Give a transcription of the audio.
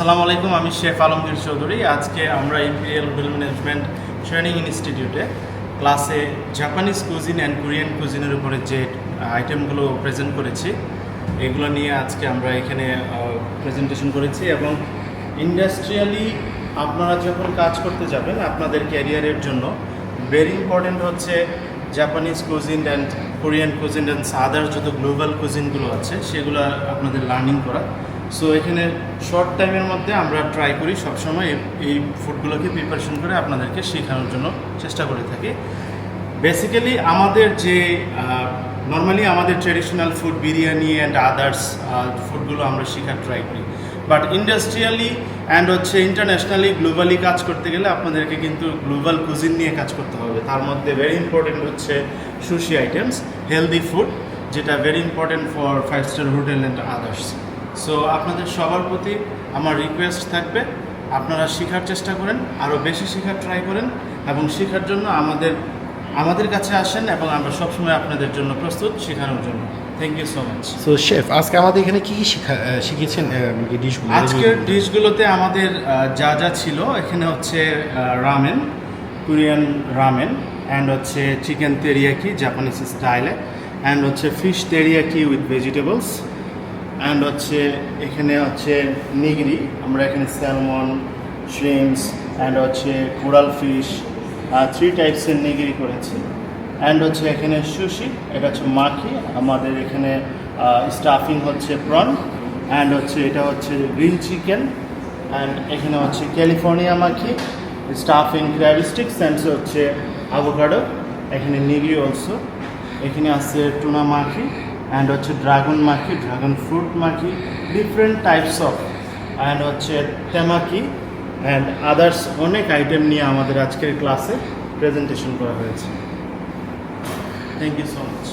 আসসালামু আলাইকুম, আমি শেফ আলমগীর চৌধুরী। আজকে আমরা ইম্পেরিয়াল হোটেল ম্যানেজমেন্ট ট্রেনিং ইনস্টিটিউটে ক্লাসে জাপানিজ কুজিন অ্যান্ড কোরিয়ান কুজিনের উপরে যে আইটেমগুলো প্রেজেন্ট করেছি এগুলো নিয়ে আজকে আমরা এখানে প্রেজেন্টেশন করেছি। এবং ইন্ডাস্ট্রিয়ালি আপনারা যখন কাজ করতে যাবেন আপনাদের ক্যারিয়ারের জন্য ভেরি ইম্পর্টেন্ট হচ্ছে Japanese cuisine and Korean cuisine and other যত গ্লোবাল কুজিনগুলো আছে সেগুলো আপনাদের লার্নিং করা। সো এখানে শর্ট টাইমের মধ্যে আমরা ট্রাই করি সবসময় এই ফুডগুলোকে প্রিপারেশন করে আপনাদেরকে শেখানোর জন্য চেষ্টা করে থাকি। বেসিক্যালি আমাদের যে নর্মালি আমাদের traditional food biryani and others ফুডগুলো আমরা শেখার ট্রাই করি, বাট ইন্ডাস্ট্রিয়ালি অ্যান্ড হচ্ছে ইন্টারন্যাশনালি গ্লোবালি কাজ করতে গেলে আপনাদেরকে কিন্তু গ্লোবাল কুজিন নিয়ে কাজ করতে হবে। তার মধ্যে ভেরি ইম্পর্টেন্ট হচ্ছে সুশি আইটেমস, হেলদি ফুড, যেটা very important for five star hotel and others. So আপনাদের সবার প্রতি আমার রিকোয়েস্ট থাকবে, আপনারা শেখার চেষ্টা করেন, আরও বেশি শেখার ট্রাই করেন এবং শেখার জন্য আমাদের কাছে আসেন এবং আমরা সবসময় আপনাদের জন্য প্রস্তুত শেখানোর জন্য। Thank you so much. So chef, আজকে আমাদের এখানে কি শিখিয়েছেন ডিশগুলো? আজকের ডিশগুলোতে আমাদের যা যা ছিল এখানে হচ্ছে রামেন, কোরিয়ান রামেন, অ্যান্ড হচ্ছে চিকেন তেরিয়াকি জাপানিজ স্টাইলে, অ্যান্ড হচ্ছে fish teriyaki with vegetables, and হচ্ছে এখানে হচ্ছে নিগরি, আমরা এখানে স্যালমন, শ্রিমস অ্যান্ড হচ্ছে কোরাল ফিশ, 3 টাইপসের নিগরি করেছি। অ্যান্ড হচ্ছে এখানে সুশি, এটা হচ্ছে মাখি, আমাদের এখানে স্টাফিং হচ্ছে প্রন, অ্যান্ড হচ্ছে এটা হচ্ছে গ্রিন চিকেন, অ্যান্ড এখানে হচ্ছে ক্যালিফোর্নিয়া মাখি, স্টাফিং ক্র্যাব স্টিক্স, অ্যান্ড হচ্ছে অ্যাভোকাডো, এখানে নিগরি অলসো, এখানে আছে টুনা মাখি, অ্যান্ড হচ্ছে dragon maki, dragon fruit maki, different types of, and হচ্ছে তেমাকি অ্যান্ড আদার্স অনেক আইটেম নিয়ে আমাদের আজকের ক্লাসে প্রেজেন্টেশন করা হয়েছে। Thank you so much.